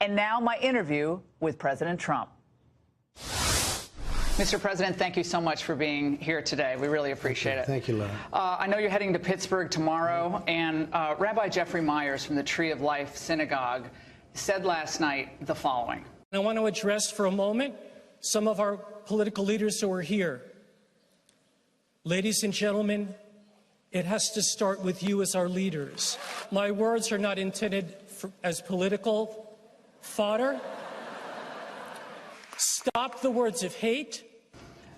And now my interview with President Trump. Mr. President, thank you so much for being here today. We really appreciate it. Thank you, Laura. I know you're heading to Pittsburgh tomorrow, and Rabbi Jeffrey Myers from the Tree of Life Synagogue said last night the following. I want to address for a moment some of our political leaders who are here. Ladies and gentlemen, it has to start with you as our leaders. My words are not intended as political fodder. Stop the words of hate.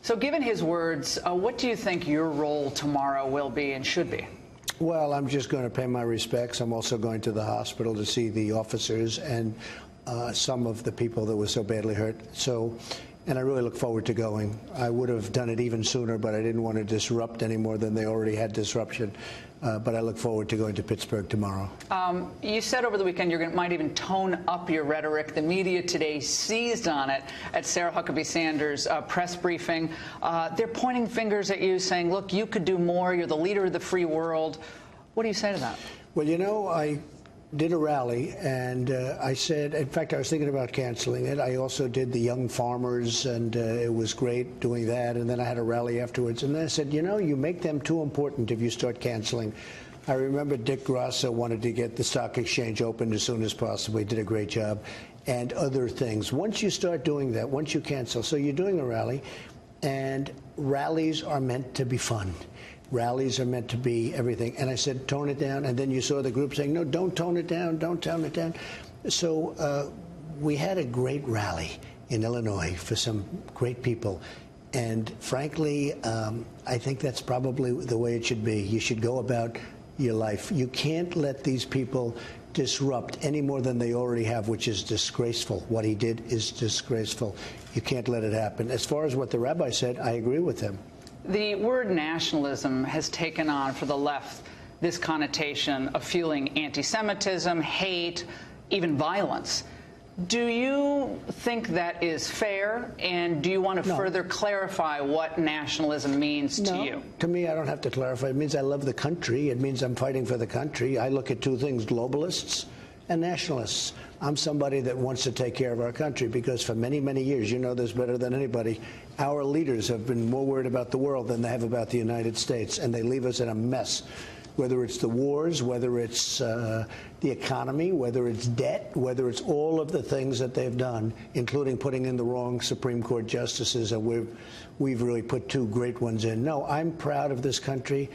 So given his words, what do you think your role tomorrow will be and should be? Well, I'm just going to pay my respects. I'm also going to the hospital to see the officers and some of the people that were so badly hurt. And I really look forward to going. I would have done it even sooner, but I didn't want to disrupt any more than they already had disruption. But I look forward to going to Pittsburgh tomorrow. You said over the weekend you might even tone up your rhetoric. The media today seized on it at Sarah Huckabee Sanders' press briefing. They're pointing fingers at you, saying, look, you could do more. You're the leader of the free world. What do you say to that? Well, you know, I did a rally, and I said, in fact, I was thinking about canceling it. I also did the young farmers, and it was great doing that. And then I had a rally afterwards. And then I said, you know, you make them too important if you start canceling. I remember Dick Grasso wanted to get the stock exchange open as soon as possible. He did a great job. And other things. Once you start doing that, once you cancel, so you're doing a rally, and rallies are meant to be fun. Rallies are meant to be everything. And I said, tone it down. And then you saw the group saying, no, don't tone it down. Don't tone it down. So we had a great rally in Illinois for some great people. And frankly, I think that's probably the way it should be. You should go about your life. You can't let these people disrupt any more than they already have, which is disgraceful. What he did is disgraceful. You can't let it happen. As far as what the rabbi said, I agree with him. The word nationalism has taken on for the left this connotation of fueling anti-Semitism, hate, even violence. Do you think that is fair, and do you want to further clarify what nationalism means to you? To me, I don't have to clarify. It means I love the country. It means I'm fighting for the country. I look at two things, globalists and nationalists. I'm somebody that wants to take care of our country because for many, many years, you know this better than anybody, our leaders have been more worried about the world than they have about the United States, and they leave us in a mess. Whether it's the wars, whether it's the economy, whether it's debt, whether it's all of the things that they've done, including putting in the wrong Supreme Court justices, and we've really put two great ones in. No, I'm proud of this country.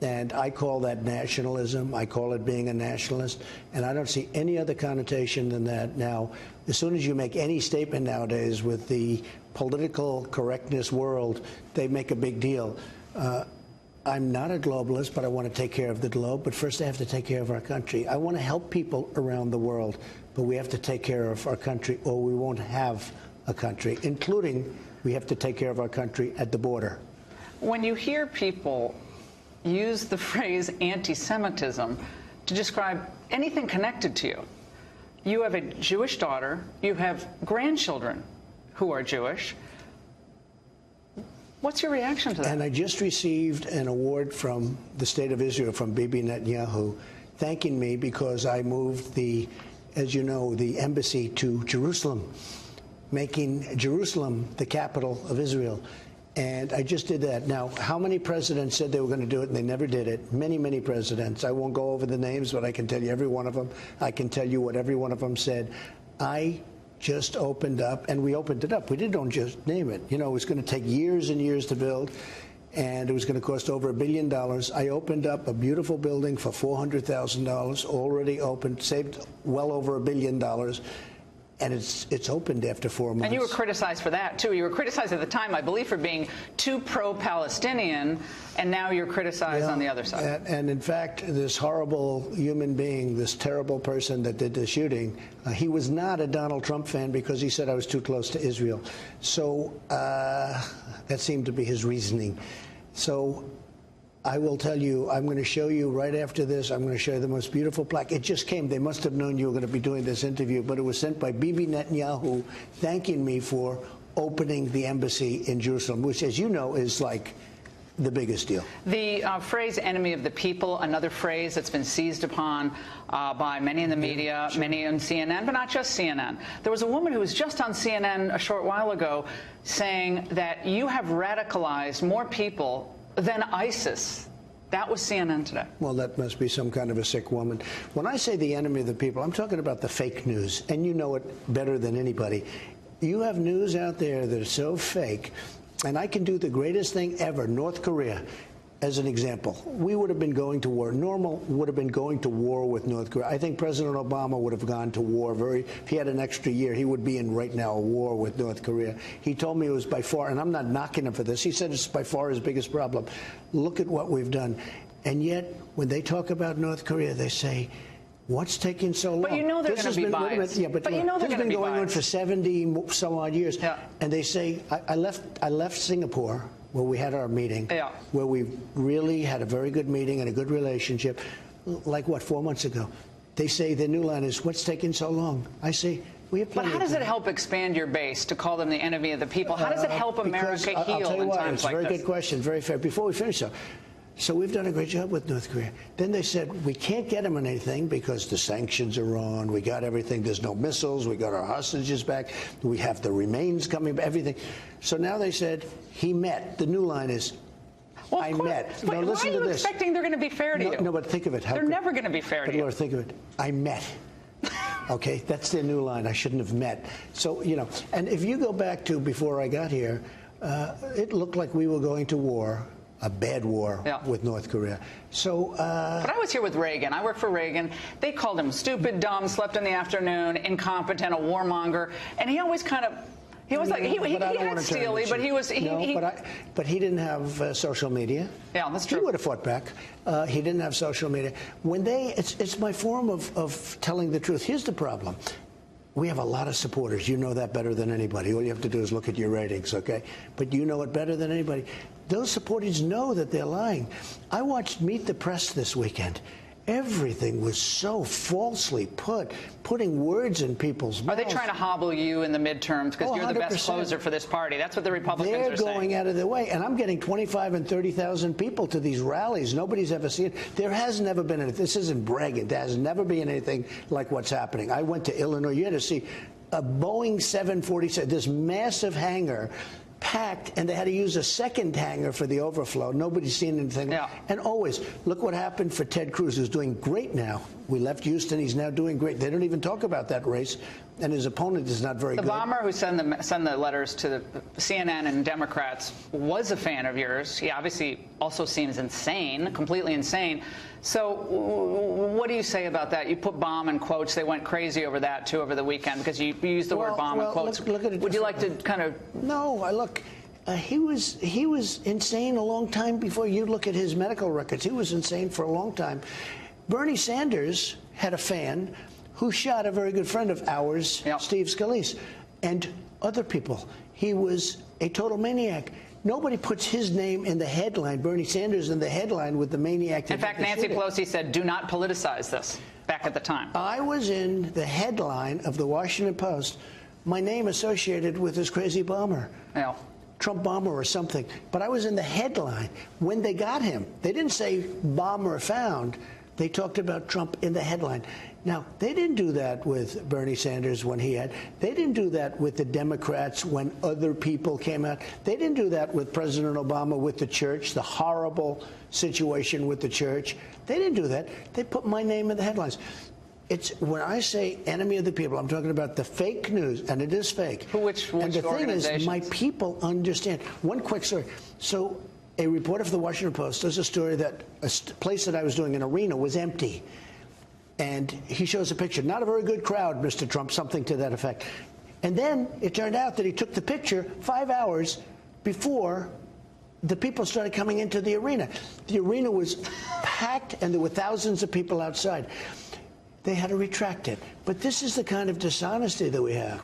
And I call that nationalism. I call it being a nationalist. And I don't see any other connotation than that. Now, as soon as you make any statement nowadays with the political correctness world, they make a big deal. I'm not a globalist, but I want to take care of the globe. But first, I have to take care of our country. I want to help people around the world, but we have to take care of our country or we won't have a country, including we have to take care of our country at the border. When you hear people use the phrase anti-Semitism to describe anything connected to you. You have a Jewish daughter. You have grandchildren who are Jewish. What's your reaction to that? And I just received an award from the state of Israel, from Bibi Netanyahu, thanking me because I moved as you know, the embassy to Jerusalem, making Jerusalem the capital of Israel. And I just did that. Now, how many presidents said they were going to do it and they never did it? Many, many presidents. I won't go over the names, but I can tell you every one of them. I can tell you what every one of them said. I just opened up, and we opened it up. We didn't just name it. You know, it was going to take years and years to build, and it was going to cost over $1 billion. I opened up a beautiful building for $400,000, already opened, saved well over $1 billion. And it's opened after 4 months. And you were criticized for that, too. You were criticized at the time, I believe, for being too pro-Palestinian, and now you're criticized on the other side. And in fact, this horrible human being, this terrible person that did the shooting, he was not a Donald Trump fan because he said I was too close to Israel. So that seemed to be his reasoning. So I will tell you, I'm going to show you right after this, I'm going to show you the most beautiful plaque. It just came. They must have known you were going to be doing this interview, but it was sent by Bibi Netanyahu thanking me for opening the embassy in Jerusalem, which, as you know, is like the biggest deal. The phrase enemy of the people, another phrase that's been seized upon by many in the media, many on CNN, but not just CNN. There was a woman who was just on CNN a short while ago saying that you have radicalized more people than ISIS. That was CNN today. Well, that must be some kind of a sick woman. When I say the enemy of the people, I'm talking about the fake news, and you know it better than anybody. You have news out there that is so fake, and I can do the greatest thing ever, North Korea, as an example. We would have been going to war. Normal would have been going to war with North Korea. I think President Obama would have gone to war if he had an extra year, he would be in right now a war with North Korea. He told me it was by far, and I'm not knocking him for this, he said it's by far his biggest problem. Look at what we've done. And yet, when they talk about North Korea, they say, what's taking so long? But you know they're going to be biased. Yeah, but you know they're this has been going on for 70 some odd years. Yeah. And they say, I left Singapore, where we had our meeting, yeah, where we really had a very good meeting and a good relationship, like, what, 4 months ago. They say the new line is, what's taking so long? I say, we have plenty. But how does it help expand your base to call them the enemy of the people? How does it help America heal I'll tell you in why. times like this? It's a very good question, very fair. Before we finish, though, so we've done a great job with North Korea. Then they said, we can't get them on anything because the sanctions are on. We got everything. There's no missiles. We got our hostages back. We have the remains coming back, everything. So now they said, he met. The new line is, well, I met. But now, why listen are you to this. expecting they're going to be fair to you? No, but think of it. They're never going to be fair to you. Laura, think of it. I met. Okay, that's their new line. I shouldn't have met. So, you know, and if you go back to before I got here, it looked like we were going to war. A bad war with North Korea. So, but I was here with Reagan. I worked for Reagan. They called him stupid, dumb, slept in the afternoon, incompetent, a warmonger, and he always kind of. He was like he had steely, but he was. But he didn't have social media. Yeah, that's true. He would have fought back. He didn't have social media. When it's my form of telling the truth. Here's the problem. We have a lot of supporters. You know that better than anybody. All you have to do is look at your ratings, okay? But you know it better than anybody. Those supporters know that they're lying. I watched Meet the Press this weekend. Everything was so falsely putting words in people's mouths. Are they trying to hobble you in the midterms because you're the best 100%. Closer for this party? That's what the Republicans are saying. They're going out of their way. And I'm getting 25 and 30,000 people to these rallies. Nobody's ever seen it. There has never been anything. This isn't bragging. There has never been anything like what's happening. I went to Illinois. You had to see a Boeing 747, this massive hangar, packed, and they had to use a second hangar for the overflow. Nobody's seen anything. Yeah. And always, look what happened for Ted Cruz, who's doing great now. We left Houston. He's now doing great. They don't even talk about that race, and his opponent is not very good. The bomber who sent the letters to the CNN and Democrats was a fan of yours. He obviously also seems insane, completely insane. So what do you say about that? You put bomb in quotes. They went crazy over that, too, over the weekend, because you used the word bomb in quotes. Look at it. Would you like to kind of... No, look, he was insane a long time before you look at his medical records. He was insane for a long time. Bernie Sanders had a fan who shot a very good friend of ours, Steve Scalise, and other people. He was a total maniac. Nobody puts his name in the headline, Bernie Sanders in the headline with the maniac. In fact, Nancy Pelosi said, do not politicize this, back at the time. I was in the headline of the Washington Post, my name associated with this crazy bomber. Yeah. Trump bomber or something. But I was in the headline when they got him. They didn't say bomber found. They talked about Trump in the headline. Now, they didn't do that with Bernie Sanders when he had. They didn't do that with the Democrats when other people came out. They didn't do that with President Obama with the church, the horrible situation with the church. They didn't do that. They put my name in the headlines. It's when I say enemy of the people, I'm talking about the fake news, and it is fake. Which and the thing is, my people understand. One quick story. So a reporter for the Washington Post does a story that a place that I was doing, an arena, was empty. And he shows a picture. Not a very good crowd, Mr. Trump, something to that effect. And then it turned out that he took the picture 5 hours before the people started coming into the arena. The arena was packed, and there were thousands of people outside. They had to retract it. But this is the kind of dishonesty that we have.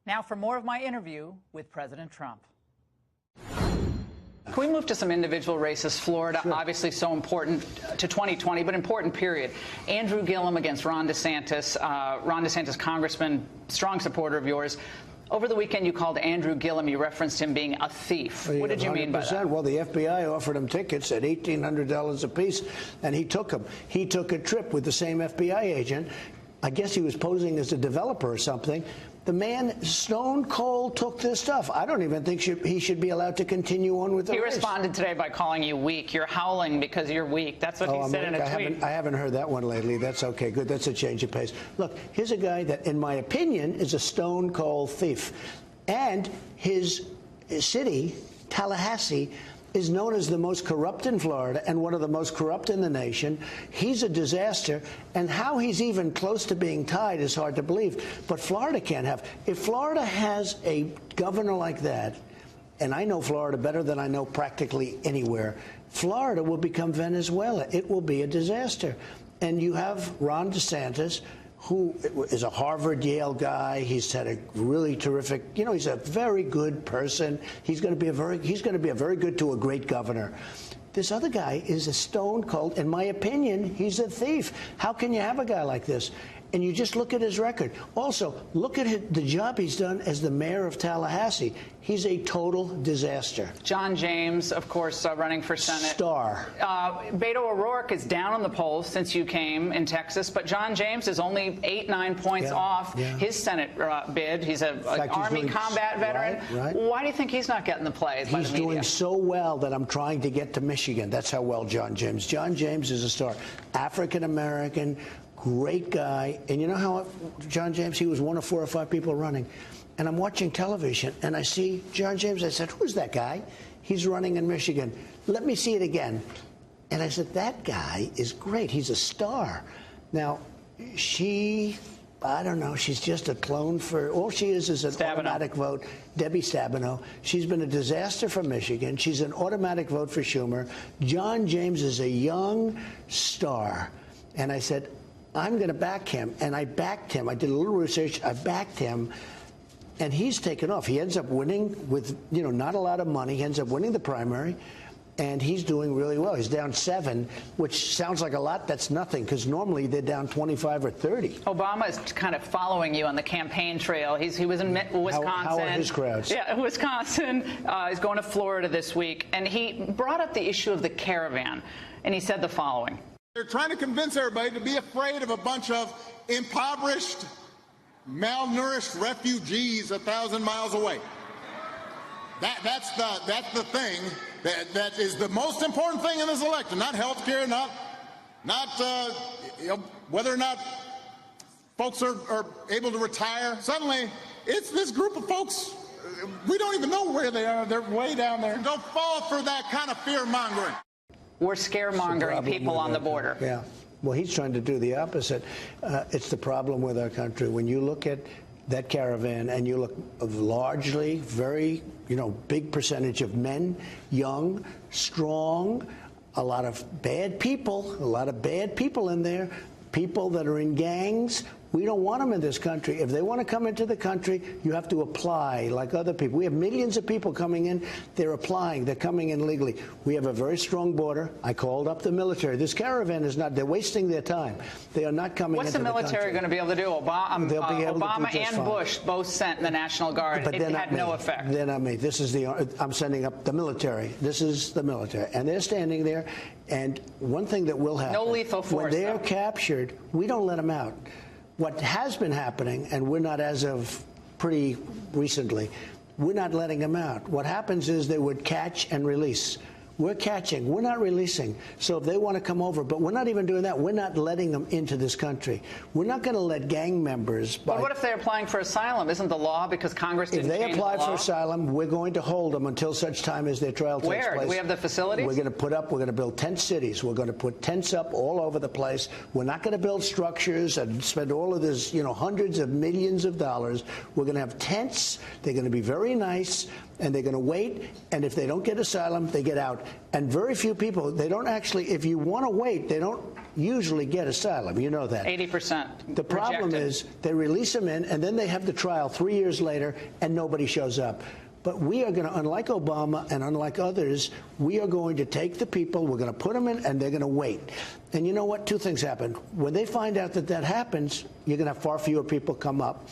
Now for more of my interview with President Trump. Can we move to some individual races? Florida, sure. Obviously so important to 2020, but important period. Andrew Gillum against Ron DeSantis. Ron DeSantis, congressman, strong supporter of yours. Over the weekend, you called Andrew Gillum. You referenced him being a thief. What did you mean by that? Well, the FBI offered him tickets at $1,800 apiece, and he took them. He took a trip with the same FBI agent. I guess he was posing as a developer or something. The man, stone cold, took this stuff. I don't even think he should be allowed to continue on with the race. He responded today by calling you weak. You're howling because you're weak. That's what he said in a tweet. I haven't heard that one lately. That's okay. Good. That's a change of pace. Look, here's a guy that, in my opinion, is a stone cold thief. And his city, Tallahassee, is known as the most corrupt in Florida and one of the most corrupt in the nation. He's a disaster, and how he's even close to being tied is hard to believe. But Florida can't have. If Florida has a governor like that, and I know Florida better than I know practically anywhere, Florida will become Venezuela. It will be a disaster. And you have Ron DeSantis, who is a Harvard, Yale guy. He's had a really terrific, he's a very good person. He's going to be a very good to a great governor. This other guy is a stone cold. In my opinion, he's a thief. How can you have a guy like this? And you just look at his record. Also, look at the job he's done as the mayor of Tallahassee. He's a total disaster. John James, of course, running for Senate. Star. Beto O'Rourke is down on the polls since you came in Texas, but John James is only 8-9 points off his Senate bid. He's an Army combat veteran. Right. Why do you think he's not getting the plays by the media? He's doing so well that I'm trying to get to Michigan. That's how well John James. John James is a star. African-American, great guy. And you know how John James, he was one of 4 or 5 people running. And I'm watching television, and I see John James. I said, who's that guy? He's running in Michigan. Let me see it again. And I said, that guy is great. He's a star. Now, I don't know, she's just a clone for, all she is an automatic vote. Debbie Stabenow. She's been a disaster for Michigan. She's an automatic vote for Schumer. John James is a young star. And I said, I'm going to back him. And I backed him. I did a little research. I backed him. And he's taken off. He ends up winning with, not a lot of money. He ends up winning the primary. And he's doing really well. He's down 7, which sounds like a lot. That's nothing, because normally they're down 25 or 30. Obama is kind of following you on the campaign trail. He was in Wisconsin. How are his crowds? Yeah, Wisconsin. He's going to Florida this week. And he brought up the issue of the caravan. And he said the following. They're trying to convince everybody to be afraid of a bunch of impoverished, malnourished refugees 1,000 miles away. That's the thing that is the most important thing in this election. Not health care, not whether or not folks are able to retire. Suddenly, it's this group of folks. We don't even know where they are. They're way down there. Don't fall for that kind of fear-mongering. We're scaremongering people on the border. Yeah. Well, he's trying to do the opposite. It's the problem with our country. When you look at that caravan and you look largely, very, big percentage of men, young, strong, a lot of bad people in there, people that are in gangs. We don't want them in this country. If they want to come into the country, you have to apply like other people. We have millions of people coming in. They're applying. They're coming in legally. We have a very strong border. I called up the military. This caravan is not, they're wasting their time. They are not coming into the country. What's the military going to be able to do? Obama and fine. Bush both sent the National Guard. But it had no effect. They're not me. I'm sending up the military. This is the military. And they're standing there. And one thing that will happen. No lethal force. When they're captured, we don't let them out. What has been happening, and we're not as of pretty recently, we're not letting them out. What happens is they would catch and release. We're catching. We're not releasing. So if they want to come over, but we're not even doing that. We're not letting them into this country. We're not going to let gang members. But what if they're applying for asylum? Isn't the law because Congress didn't change the law? If they apply for asylum, we're going to hold them until such time as their trial takes place. Where? Do we have the facilities? We're going to build tent cities. We're going to put tents up all over the place. We're not going to build structures and spend all of this, hundreds of millions of dollars. We're going to have tents. They're going to be very nice. And they're going to wait, and if they don't get asylum, they get out. And very few people, they don't actually, if you want to wait, they don't usually get asylum. You know that. 80%. The problem is they release them in, and then they have the trial 3 years later, and nobody shows up. But we are going to, unlike Obama and unlike others, we are going to take the people, we're going to put them in, and they're going to wait. And you know what? 2 things happen. When they find out that that happens, you're going to have far fewer people come up.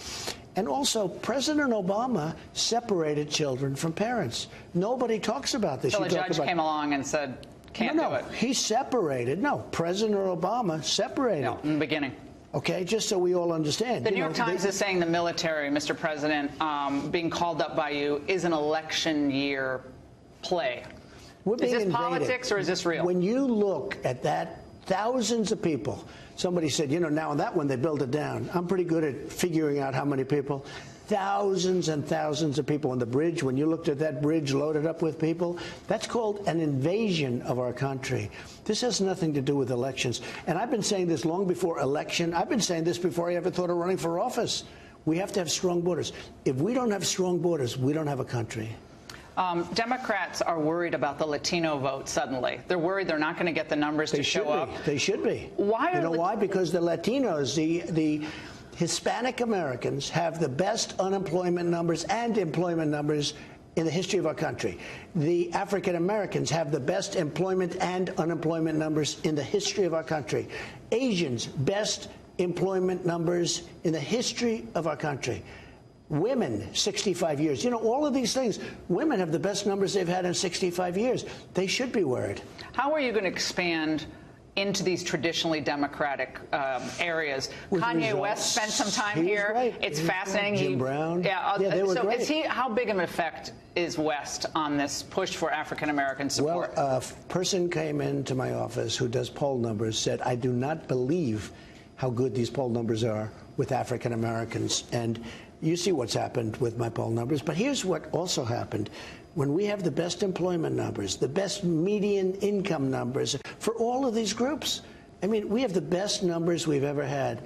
And also, President Obama separated children from parents. Nobody talks about this. So a judge came along and said, can't do it. He separated. No, President Obama separated. No, in the beginning. Okay, just so we all understand. The New York Times is saying the military, Mr. President, being called up by you is an election year play. Is this politics or is this real? When you look at that, thousands of people. Somebody said, you know, now on that one they build it down. I'm pretty good at figuring out how many people. Thousands and thousands of people on the bridge. When you looked at that bridge loaded up with people, that's called an invasion of our country. This has nothing to do with elections. And I've been saying this long before election. I've been saying this before I ever thought of running for office. We have to have strong borders. If we don't have strong borders, we don't have a country. Democrats are worried about the Latino vote suddenly. They're worried they're not going to get the numbers to show up. They should be. Why? You know why? Because the Latinos, the Hispanic Americans have the best unemployment numbers and employment numbers in the history of our country. The African Americans have the best employment and unemployment numbers in the history of our country. Asians, best employment numbers in the history of our country. Women, 65 years. You know, all of these things, women have the best numbers they've had in 65 years. They should be worried. How are you going to expand into these traditionally Democratic areas? With Kanye results. West spent some time here. Right. It's fascinating. Jim Brown. Yeah, they were great. How big of an effect is West on this push for African-American support? Well, a person came into my office who does poll numbers, said, I do not believe how good these poll numbers are with African Americans. And you see what's happened with my poll numbers. But here's what also happened. When we have the best employment numbers, the best median income numbers for all of these groups, I mean, we have the best numbers we've ever had.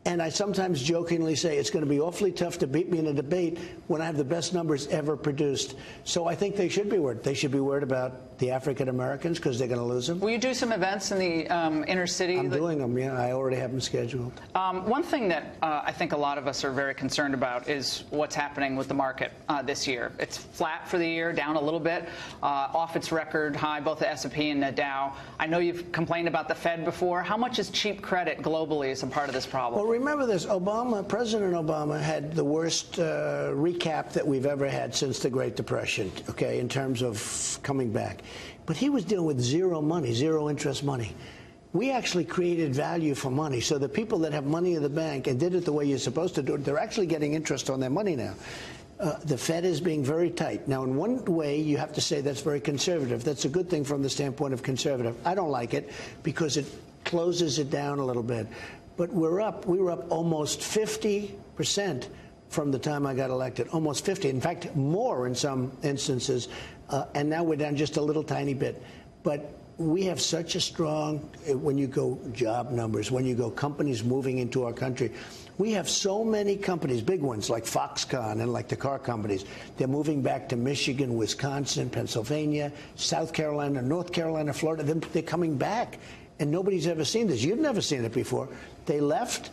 And I sometimes jokingly say it's going to be awfully tough to beat me in a debate when I have the best numbers ever produced. So I think they should be worried. They should be worried about the African Americans because they're going to lose them. Will you do some events in the inner city? I'm doing them, yeah. I already have them scheduled. One thing that I think a lot of us are very concerned about is what's happening with the market this year. It's flat for the year, down a little bit, off its record high, both the S&P and the Dow. I know you've complained about the Fed before. How much is cheap credit globally as a part of this problem? Well, remember this, President Obama had the worst recap that we've ever had since the Great Depression, okay, in terms of coming back. But he was dealing with zero money, zero interest money. We actually created value for money. So the people that have money in the bank and did it the way you're supposed to do it, they're actually getting interest on their money now. The Fed is being very tight. Now, in one way, you have to say that's very conservative. That's a good thing from the standpoint of conservative. I don't like it because it closes it down a little bit. But we were up almost 50% from the time I got elected, almost 50. In fact, more in some instances. And now we're down just a little tiny bit. But we have such a strong, when you go job numbers, when you go companies moving into our country, we have so many companies, big ones like Foxconn and like the car companies. They're moving back to Michigan, Wisconsin, Pennsylvania, South Carolina, North Carolina, Florida. They're coming back. And nobody's ever seen this. You've never seen it before. They left,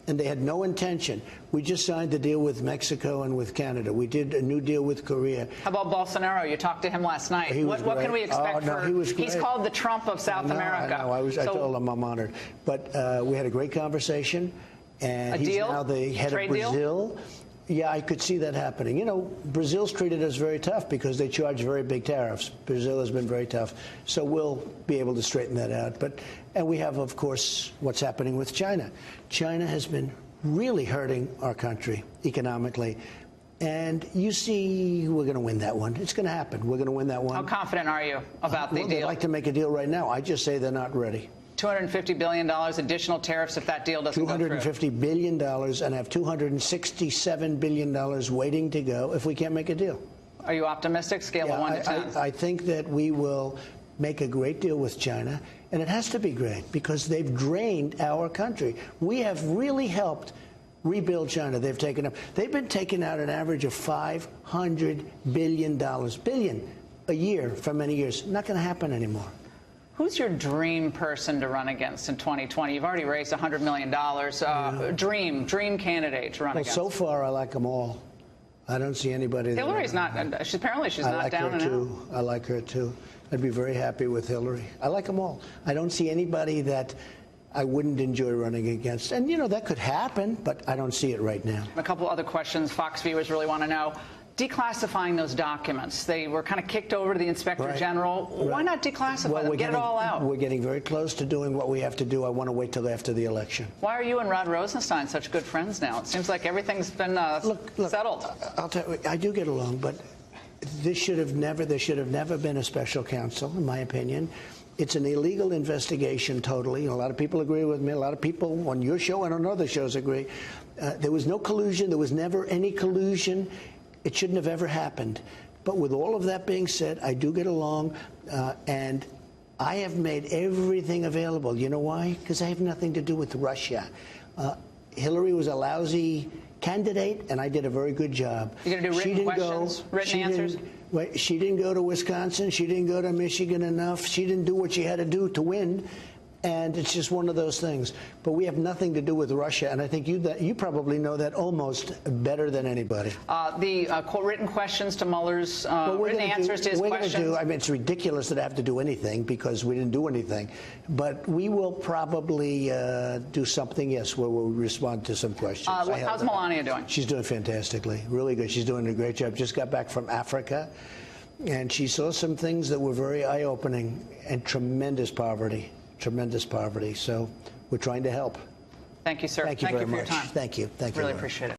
and they had no intention. We just signed a deal with Mexico and with Canada. We did a new deal with Korea. How about Bolsonaro? You talked to him last night. What can we expect he was great. He's called the Trump of South America. I told him I'm honored. But we had a great conversation. And he's now the head of Brazil. Deal? Yeah, I could see that happening. You know, Brazil's treated us very tough because they charge very big tariffs. Brazil has been very tough. So we'll be able to straighten that out. And we have, of course, what's happening with China. China has been really hurting our country economically. And you see we're going to win that one. It's going to happen. We're going to win that one. How confident are you about the deal? They'd like to make a deal right now. I just say they're not ready. $250 billion additional tariffs if that deal doesn't go through. $250 billion and have $267 billion waiting to go if we can't make a deal. Are you optimistic? Scale of 1 to 10. I think that we will make a great deal with China, and it has to be great because they've drained our country. We have really helped rebuild China. They've been taking out an average of $500 billion a year for many years. Not going to happen anymore. Who's your dream person to run against in 2020? You've already raised $100 million. Dream candidate to run against. So far, I like them all. I don't see anybody. Hillary's not. Apparently, she's not down and out. I like her too. I'd be very happy with Hillary. I like them all. I don't see anybody that I wouldn't enjoy running against. And, you know, that could happen, but I don't see it right now. A couple other questions Fox viewers really want to know. Declassifying those documents, they were kind of kicked over to the Inspector General. Why not declassify them? Get it all out. We're getting very close to doing what we have to do. I want to wait till after the election. Why are you and Rod Rosenstein such good friends now? It seems like everything's been settled. I'll tell you, I do get along, but there should have never been a special counsel, in my opinion. It's an illegal investigation, totally. A lot of people agree with me. A lot of people on your show and on other shows agree. There was no collusion. There was never any collusion. It shouldn't have ever happened. But with all of that being said, I do get along, and I have made everything available. You know why? Because I have nothing to do with Russia. Hillary was a lousy candidate, and I did a very good job. You're going to do written questions, written answers? She didn't go to Wisconsin. She didn't go to Michigan enough. She didn't do what she had to do to win. And it's just one of those things. But we have nothing to do with Russia, and I think you probably know that almost better than anybody. The written questions to Mueller's, written answers to his questions? I mean, it's ridiculous that I have to do anything because we didn't do anything. But we will probably do something, yes, where we'll respond to some questions. How's Melania doing? She's doing fantastically, really good. She's doing a great job. Just got back from Africa, and she saw some things that were very eye-opening and tremendous poverty. Tremendous poverty. So we're trying to help. Thank you, sir. Thank you very much. Thank you for your time. Thank you. Thank you. Really appreciate it.